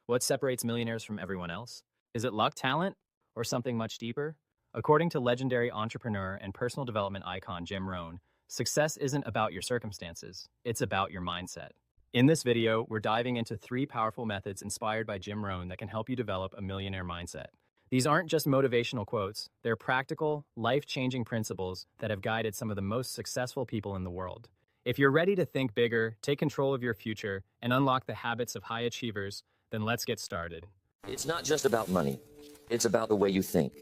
What separates millionaires from everyone else? Is it luck, talent, or something much deeper? According to legendary entrepreneur and personal development icon Jim Rohn, success isn't about your circumstances, it's about your mindset. In this video, we're diving into 3 powerful methods inspired by Jim Rohn that can help you develop a millionaire mindset. These aren't just motivational quotes, they're practical, life-changing principles that have guided some of the most successful people in the world. If you're ready to think bigger, take control of your future, and unlock the habits of high achievers, then let's get started. It's not just about money. It's about the way you think,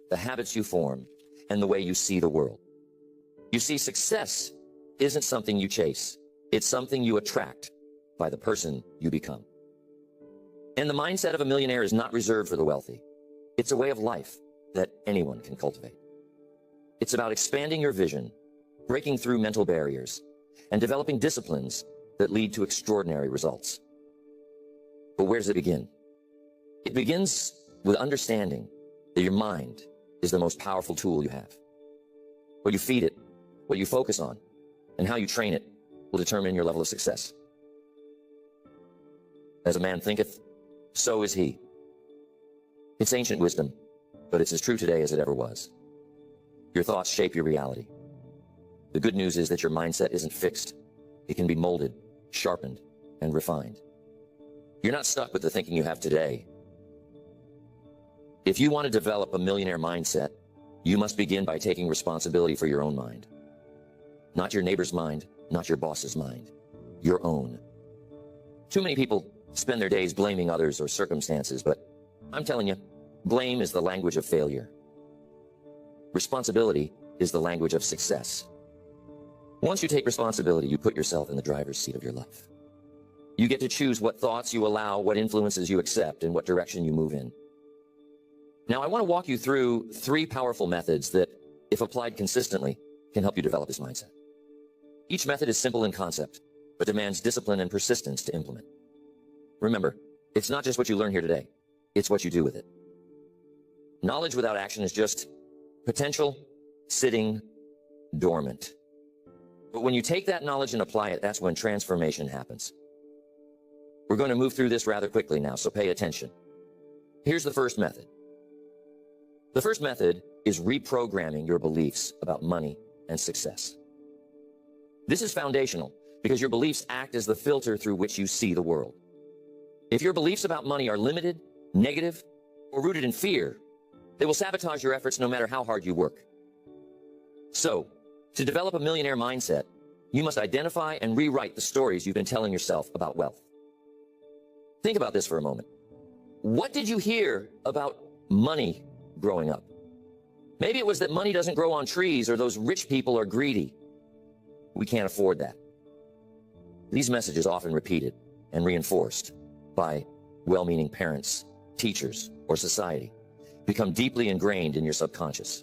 the habits you form, and the way you see the world. You see, success isn't something you chase. It's something you attract by the person you become. And the mindset of a millionaire is not reserved for the wealthy. It's a way of life that anyone can cultivate. It's about expanding your vision, breaking through mental barriers, and developing disciplines that lead to extraordinary results. But where does it begin? It begins with understanding that your mind is the most powerful tool you have. What you feed it, what you focus on, and how you train it will determine your level of success. As a man thinketh, so is he. It's ancient wisdom, but it's as true today as it ever was. Your thoughts shape your reality. The good news is that your mindset isn't fixed. It can be molded, sharpened, and refined. You're not stuck with the thinking you have today. If you want to develop a millionaire mindset, you must begin by taking responsibility for your own mind. Not your neighbor's mind, not your boss's mind, your own. Too many people spend their days blaming others or circumstances, but I'm telling you, blame is the language of failure. Responsibility is the language of success. Once you take responsibility, you put yourself in the driver's seat of your life. You get to choose what thoughts you allow, what influences you accept, and what direction you move in. Now, I want to walk you through 3 powerful methods that, if applied consistently, can help you develop this mindset. Each method is simple in concept, but demands discipline and persistence to implement. Remember, it's not just what you learn here today, it's what you do with it. Knowledge without action is just potential sitting dormant. But when you take that knowledge and apply it, that's when transformation happens. We're going to move through this rather quickly now, so pay attention. Here's the first method. The first method is reprogramming your beliefs about money and success. This is foundational because your beliefs act as the filter through which you see the world. If your beliefs about money are limited, negative, or rooted in fear, they will sabotage your efforts no matter how hard you work. So, to develop a millionaire mindset, you must identify and rewrite the stories you've been telling yourself about wealth. Think about this for a moment. What did you hear about money growing up? Maybe it was that money doesn't grow on trees, or those rich people are greedy. We can't afford that. These messages often repeated and reinforced by well-meaning parents, teachers, or society become deeply ingrained in your subconscious.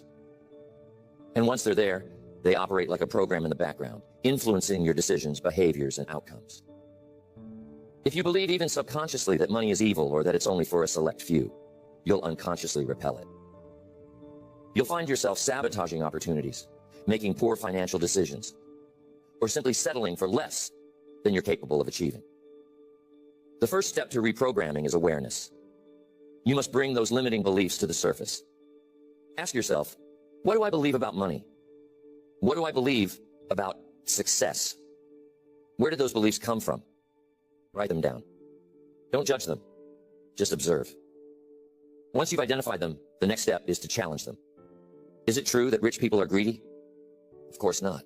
And once they're there, they operate like a program in the background, influencing your decisions, behaviors, and outcomes. If you believe even subconsciously that money is evil or that it's only for a select few, you'll unconsciously repel it. You'll find yourself sabotaging opportunities, making poor financial decisions, or simply settling for less than you're capable of achieving. The first step to reprogramming is awareness. You must bring those limiting beliefs to the surface. Ask yourself, what do I believe about money? What do I believe about success? Where did those beliefs come from? Write them down. Don't judge them. Just observe. Once you've identified them, the next step is to challenge them. Is it true that rich people are greedy? Of course not.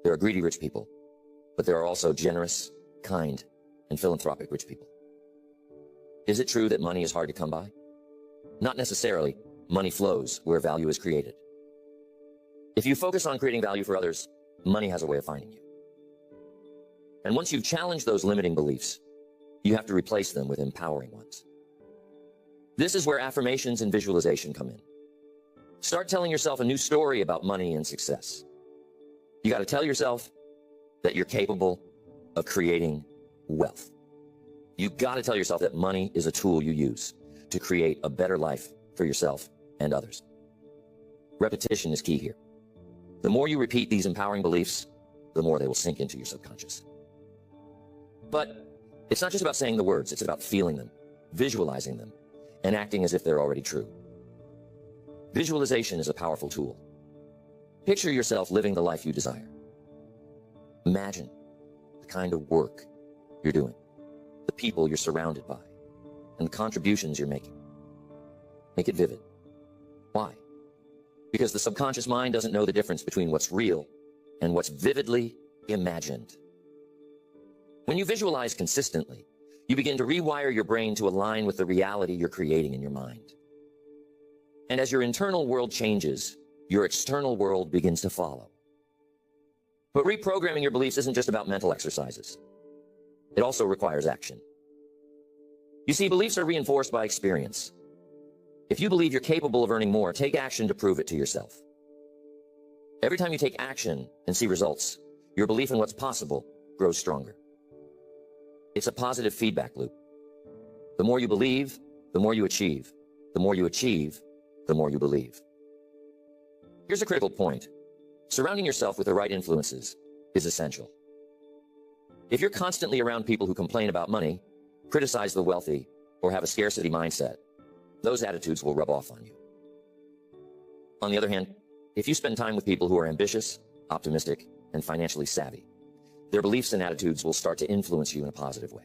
There are greedy rich people, but there are also generous, kind, and philanthropic rich people. Is it true that money is hard to come by? Not necessarily. Money flows where value is created. If you focus on creating value for others, money has a way of finding you. And once you've challenged those limiting beliefs, you have to replace them with empowering ones. This is where affirmations and visualization come in. Start telling yourself a new story about money and success. You got to tell yourself that you're capable of creating wealth. You've got to tell yourself that money is a tool you use to create a better life for yourself and others. Repetition is key here. The more you repeat these empowering beliefs, the more they will sink into your subconscious. But it's not just about saying the words, it's about feeling them. visualizing them and acting as if they're already true. Visualization is a powerful tool. Picture yourself living the life you desire. Imagine the kind of work you're doing, the people you're surrounded by, and the contributions you're making. Make it vivid. Why? Because the subconscious mind doesn't know the difference between what's real and what's vividly imagined. When you visualize consistently, you begin to rewire your brain to align with the reality you're creating in your mind. And as your internal world changes, your external world begins to follow. But reprogramming your beliefs isn't just about mental exercises. It also requires action. You see, beliefs are reinforced by experience. If you believe you're capable of earning more, take action to prove it to yourself. Every time you take action and see results, your belief in what's possible grows stronger. It's a positive feedback loop. The more you believe, the more you achieve. The more you achieve, the more you believe. Here's a critical point. Surrounding yourself with the right influences is essential. If you're constantly around people who complain about money, criticize the wealthy, or have a scarcity mindset, those attitudes will rub off on you. On the other hand, if you spend time with people who are ambitious, optimistic, and financially savvy, their beliefs and attitudes will start to influence you in a positive way.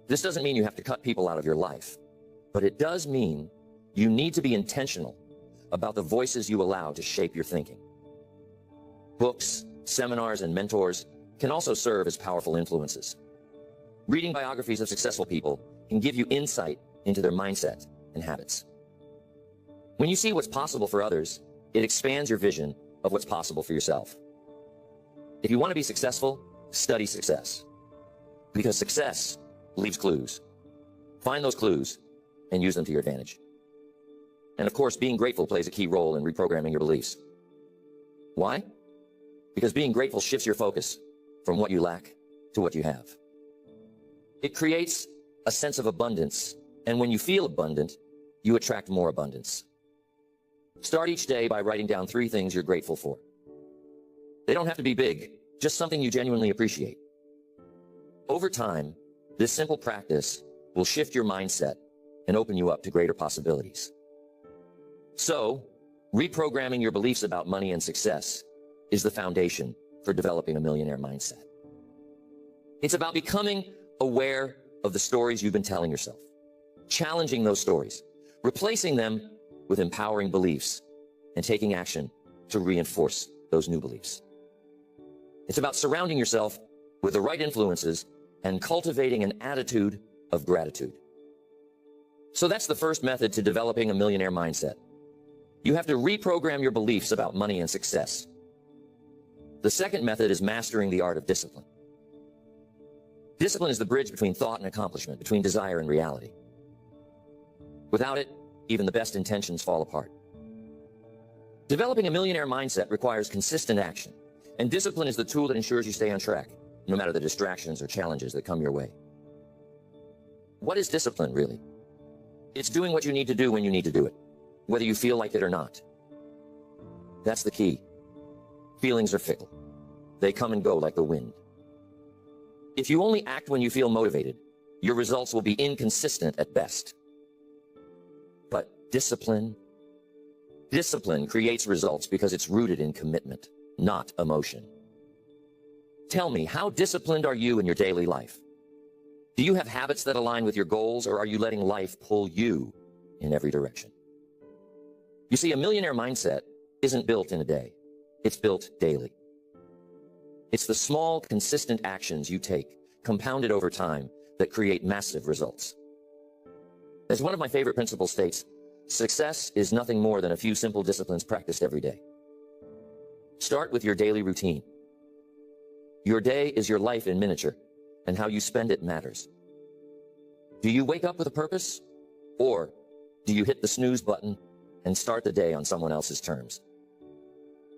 This doesn't mean you have to cut people out of your life, but it does mean you need to be intentional about the voices you allow to shape your thinking. Books, seminars, and mentors can also serve as powerful influences. Reading biographies of successful people can give you insight into their mindset and habits. When you see what's possible for others, it expands your vision of what's possible for yourself. If you want to be successful, study success. Because success leaves clues. Find those clues and use them to your advantage. And of course, being grateful plays a key role in reprogramming your beliefs. Why? Because being grateful shifts your focus from what you lack to what you have. It creates a sense of abundance, and when you feel abundant, you attract more abundance. Start each day by writing down 3 things you're grateful for. They don't have to be big, just something you genuinely appreciate. Over time, this simple practice will shift your mindset and open you up to greater possibilities. So, reprogramming your beliefs about money and success is the foundation for developing a millionaire mindset. It's about becoming aware of the stories you've been telling yourself, challenging those stories, replacing them with empowering beliefs, and taking action to reinforce those new beliefs. It's about surrounding yourself with the right influences and cultivating an attitude of gratitude. So that's the first method to developing a millionaire mindset. You have to reprogram your beliefs about money and success. The second method is mastering the art of discipline. Discipline is the bridge between thought and accomplishment, between desire and reality. Without it, even the best intentions fall apart. Developing a millionaire mindset requires consistent action, and discipline is the tool that ensures you stay on track, no matter the distractions or challenges that come your way. What is discipline, really? It's doing what you need to do when you need to do it, whether you feel like it or not. That's the key. Feelings are fickle. They come and go like the wind. If you only act when you feel motivated, your results will be inconsistent at best. But discipline creates results because it's rooted in commitment, not emotion. Tell me, how disciplined are you in your daily life? Do you have habits that align with your goals, or are you letting life pull you in every direction? You see, a millionaire mindset isn't built in a day. It's built daily. It's the small, consistent actions you take, compounded over time, that create massive results. As one of my favorite principles states, success is nothing more than a few simple disciplines practiced every day. Start with your daily routine. Your day is your life in miniature, and how you spend it matters. Do you wake up with a purpose, or do you hit the snooze button and start the day on someone else's terms?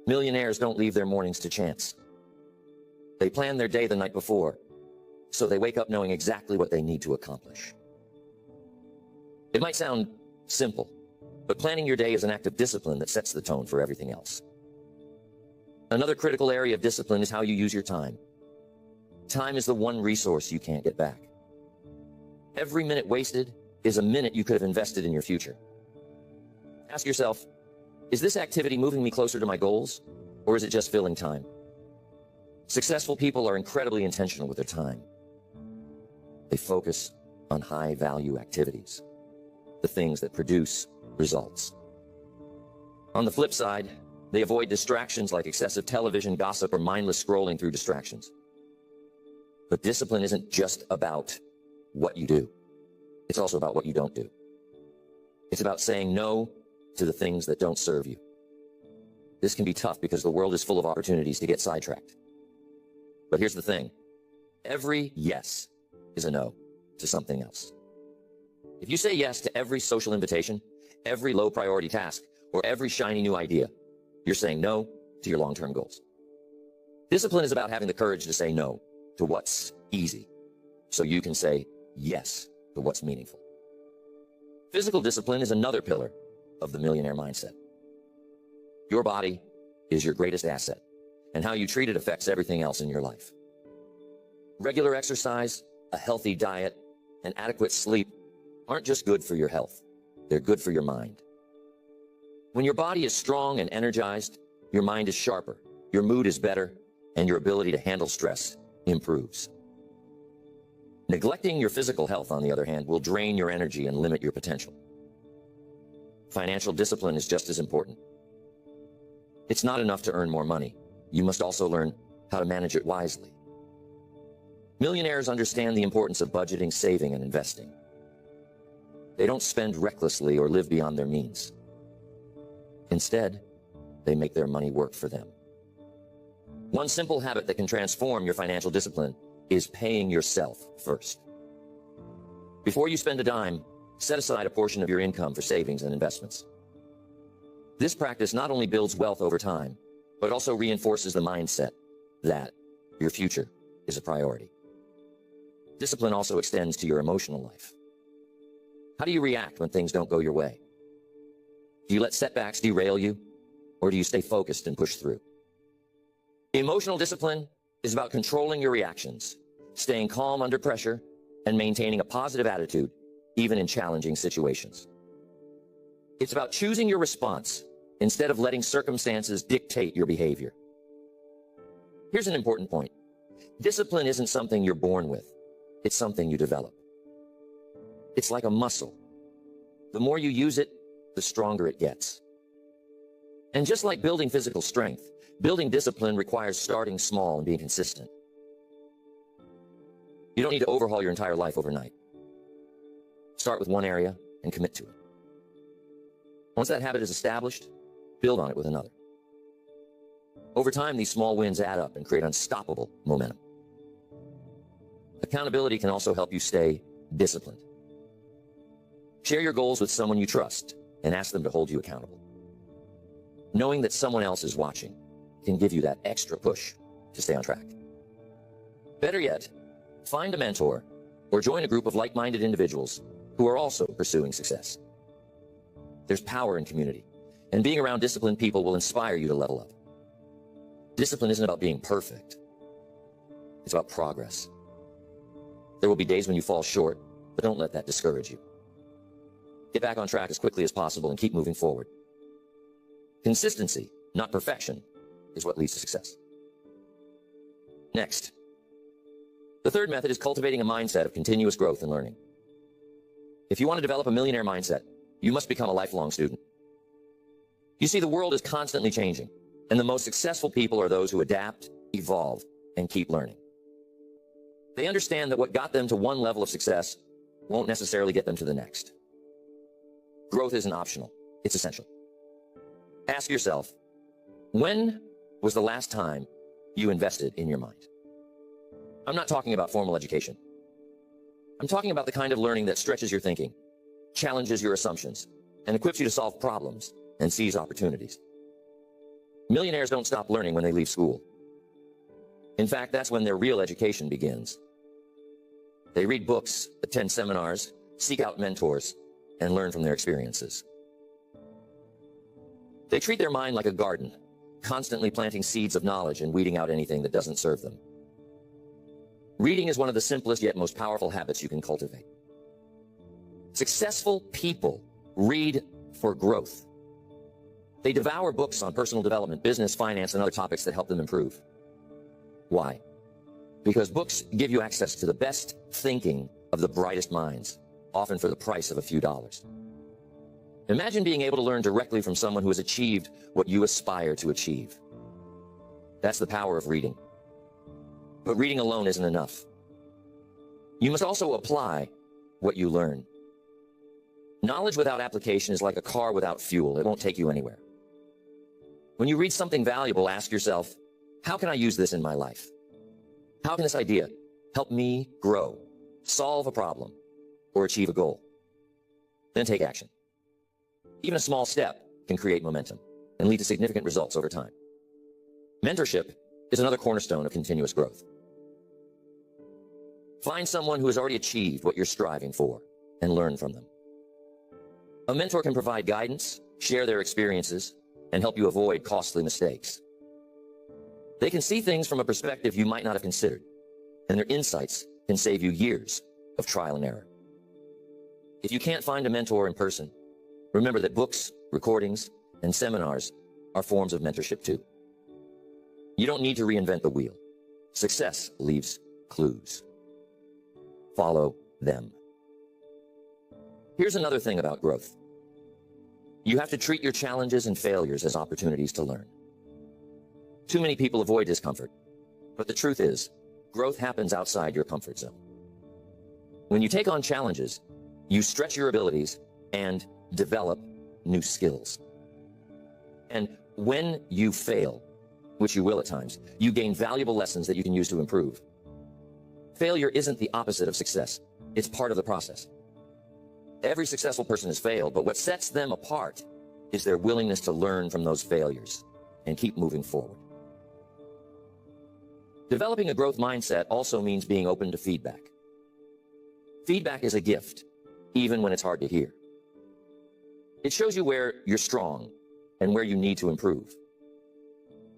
Millionaires don't leave their mornings to chance. They plan their day the night before, so they wake up knowing exactly what they need to accomplish. It might sound simple, but planning your day is an act of discipline that sets the tone for everything else. Another critical area of discipline is how you use your time. Time is the one resource you can't get back. Every minute wasted is a minute you could have invested in your future. Ask yourself, is this activity moving me closer to my goals, or is it just filling time? Successful people are incredibly intentional with their time. They focus on high-value activities, the things that produce results. On the flip side, they avoid distractions like excessive television, gossip, or mindless scrolling through distractions. But discipline isn't just about what you do. It's also about what you don't do. It's about saying no to the things that don't serve you. This can be tough because the world is full of opportunities to get sidetracked. But here's the thing. Every yes is a no to something else. If you say yes to every social invitation, every low priority task, or every shiny new idea, you're saying no to your long-term goals. Discipline is about having the courage to say no to what's easy, so you can say yes to what's meaningful. Physical discipline is another pillar of the millionaire mindset. Your body is your greatest asset, and how you treat it affects everything else in your life. Regular exercise, a healthy diet, and adequate sleep aren't just good for your health, they're good for your mind. When your body is strong and energized, your mind is sharper, your mood is better, and your ability to handle stress improves. Neglecting your physical health, on the other hand, will drain your energy and limit your potential. Financial discipline is just as important. It's not enough to earn more money. You must also learn how to manage it wisely. Millionaires understand the importance of budgeting, saving, and investing. They don't spend recklessly or live beyond their means. Instead, they make their money work for them. One simple habit that can transform your financial discipline is paying yourself first. Before you spend a dime, set aside a portion of your income for savings and investments. This practice not only builds wealth over time, but also reinforces the mindset that your future is a priority. Discipline also extends to your emotional life. How do you react when things don't go your way? Do you let setbacks derail you, or do you stay focused and push through? Emotional discipline is about controlling your reactions, staying calm under pressure, and maintaining a positive attitude, even in challenging situations. It's about choosing your response instead of letting circumstances dictate your behavior. Here's an important point. Discipline isn't something you're born with. It's something you develop. It's like a muscle. The more you use it, the stronger it gets. And just like building physical strength, building discipline requires starting small and being consistent. You don't need to overhaul your entire life overnight. Start with one area and commit to it. Once that habit is established, build on it with another. Over time, these small wins add up and create unstoppable momentum. Accountability can also help you stay disciplined. Share your goals with someone you trust and ask them to hold you accountable. Knowing that someone else is watching can give you that extra push to stay on track. Better yet, find a mentor or join a group of like-minded individuals who are also pursuing success. There's power in community, and being around disciplined people will inspire you to level up. Discipline isn't about being perfect. It's about progress. There will be days when you fall short, but don't let that discourage you. Get back on track as quickly as possible and keep moving forward. Consistency, not perfection, is what leads to success. Next, the third method is cultivating a mindset of continuous growth and learning. If you want to develop a millionaire mindset, you must become a lifelong student. You see, the world is constantly changing, and the most successful people are those who adapt, evolve, and keep learning. They understand that what got them to one level of success won't necessarily get them to the next. Growth isn't optional, it's essential. Ask yourself, when was the last time you invested in your mind? I'm not talking about formal education. I'm talking about the kind of learning that stretches your thinking, challenges your assumptions, and equips you to solve problems and seize opportunities. Millionaires don't stop learning when they leave school. In fact, that's when their real education begins. They read books, attend seminars, seek out mentors, and learn from their experiences. They treat their mind like a garden, constantly planting seeds of knowledge and weeding out anything that doesn't serve them. Reading is one of the simplest yet most powerful habits you can cultivate. Successful people read for growth. They devour books on personal development, business, finance, and other topics that help them improve. Why? Because books give you access to the best thinking of the brightest minds, often for the price of a few dollars. Imagine being able to learn directly from someone who has achieved what you aspire to achieve. That's the power of reading. But reading alone isn't enough. You must also apply what you learn. Knowledge without application is like a car without fuel. It won't take you anywhere. When you read something valuable, ask yourself, how can I use this in my life? How can this idea help me grow, solve a problem, or achieve a goal? Then take action. Even a small step can create momentum and lead to significant results over time. Mentorship is another cornerstone of continuous growth. Find someone who has already achieved what you're striving for and learn from them. A mentor can provide guidance, share their experiences, and help you avoid costly mistakes. They can see things from a perspective you might not have considered, and their insights can save you years of trial and error. If you can't find a mentor in person, remember that books, recordings, and seminars are forms of mentorship too. You don't need to reinvent the wheel. Success leaves clues. Follow them. Here's another thing about growth. You have to treat your challenges and failures as opportunities to learn. Too many people avoid discomfort, but the truth is, growth happens outside your comfort zone. When you take on challenges, you stretch your abilities and develop new skills. And when you fail, which you will at times, you gain valuable lessons that you can use to improve. Failure isn't the opposite of success. It's part of the process. Every successful person has failed, but what sets them apart is their willingness to learn from those failures and keep moving forward. Developing a growth mindset also means being open to feedback. Feedback is a gift, even when it's hard to hear. It shows you where you're strong and where you need to improve.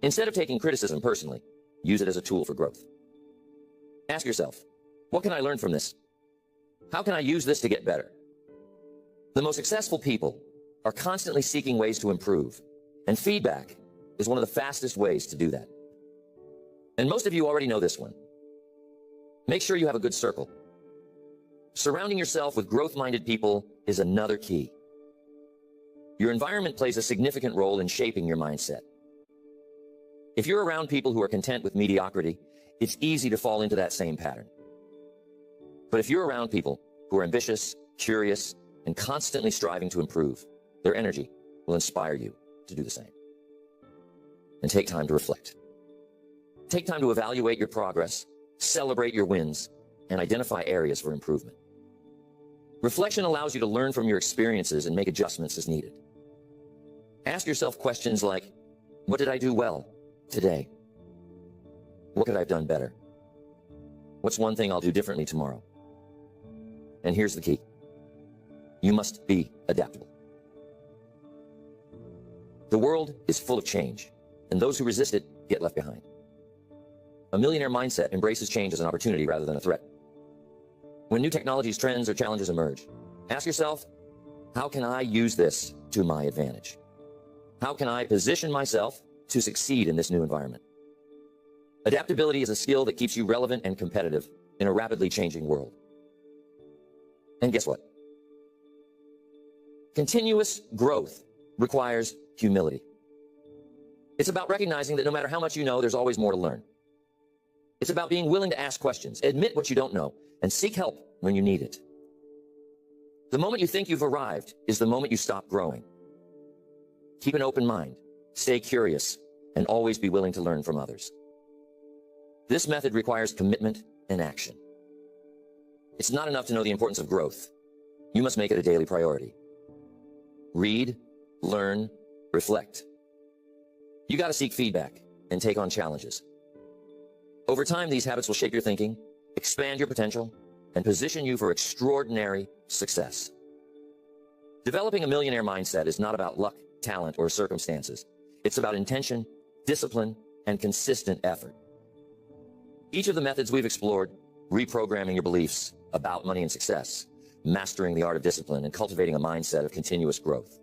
Instead of taking criticism personally, use it as a tool for growth. Ask yourself, what can I learn from this? How can I use this to get better? The most successful people are constantly seeking ways to improve, and feedback is one of the fastest ways to do that. And most of you already know this one. Make sure you have a good circle. Surrounding yourself with growth-minded people is another key. Your environment plays a significant role in shaping your mindset. If you're around people who are content with mediocrity, it's easy to fall into that same pattern. But if you're around people who are ambitious, curious, and constantly striving to improve, their energy will inspire you to do the same. And take time to reflect. Take time to evaluate your progress, celebrate your wins, and identify areas for improvement. Reflection allows you to learn from your experiences and make adjustments as needed. Ask yourself questions like, what did I do well today? What could I have done better? What's one thing I'll do differently tomorrow? And here's the key. You must be adaptable. The world is full of change, and those who resist it get left behind. A millionaire mindset embraces change as an opportunity rather than a threat. When new technologies, trends, or challenges emerge, ask yourself, how can I use this to my advantage? How can I position myself to succeed in this new environment? Adaptability is a skill that keeps you relevant and competitive in a rapidly changing world. And guess what? Continuous growth requires humility. It's about recognizing that no matter how much you know, there's always more to learn. It's about being willing to ask questions, admit what you don't know, and seek help when you need it. The moment you think you've arrived is the moment you stop growing. Keep an open mind, stay curious, and always be willing to learn from others. This method requires commitment and action. It's not enough to know the importance of growth. You must make it a daily priority. Read, learn, reflect. You got to seek feedback and take on challenges. Over time, these habits will shape your thinking, expand your potential, and position you for extraordinary success. Developing a millionaire mindset is not about luck, talent, or circumstances. It's about intention, discipline, and consistent effort. Each of the methods we've explored, reprogramming your beliefs about money and success, mastering the art of discipline, and cultivating a mindset of continuous growth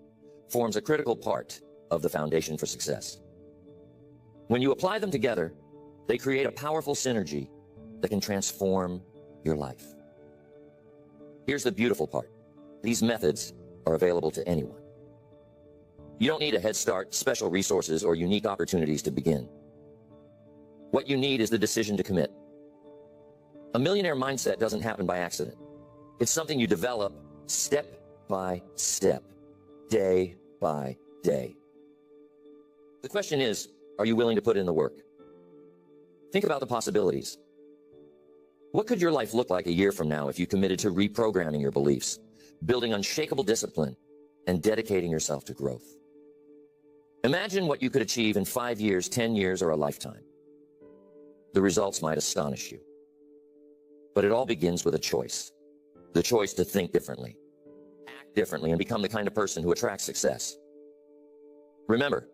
forms a critical part of the foundation for success. When you apply them together, they create a powerful synergy that can transform your life. Here's the beautiful part. These methods are available to anyone. You don't need a head start, special resources, or unique opportunities to begin. What you need is the decision to commit. A millionaire mindset doesn't happen by accident. It's something you develop step by step, day by day. The question is, are you willing to put in the work? Think about the possibilities. What could your life look like a year from now if you committed to reprogramming your beliefs, building unshakable discipline, and dedicating yourself to growth? Imagine what you could achieve in 5 years, 10 years, or a lifetime. The results might astonish you. But it all begins with a choice. The choice to think differently, act differently, and become the kind of person who attracts success. Remember,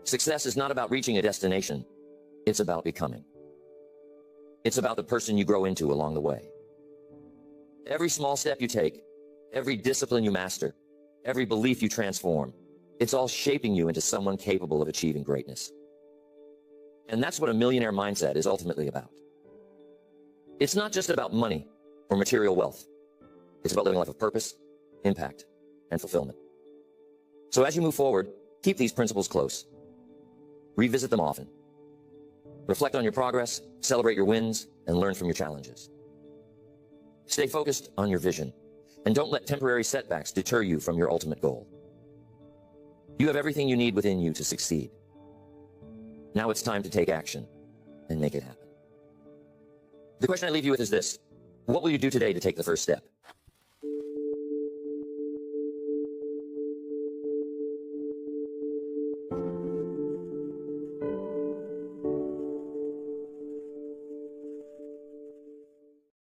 success is not about reaching a destination. It's about becoming. It's about the person you grow into along the way. Every small step you take, every discipline you master, every belief you transform, it's all shaping you into someone capable of achieving greatness. And that's what a millionaire mindset is ultimately about. It's not just about money or material wealth. It's about living a life of purpose, impact, and fulfillment. So as you move forward, keep these principles close. Revisit them often. Reflect on your progress, celebrate your wins, and learn from your challenges. Stay focused on your vision, and don't let temporary setbacks deter you from your ultimate goal. You have everything you need within you to succeed. Now it's time to take action and make it happen. The question I leave you with is this: what will you do today to take the first step?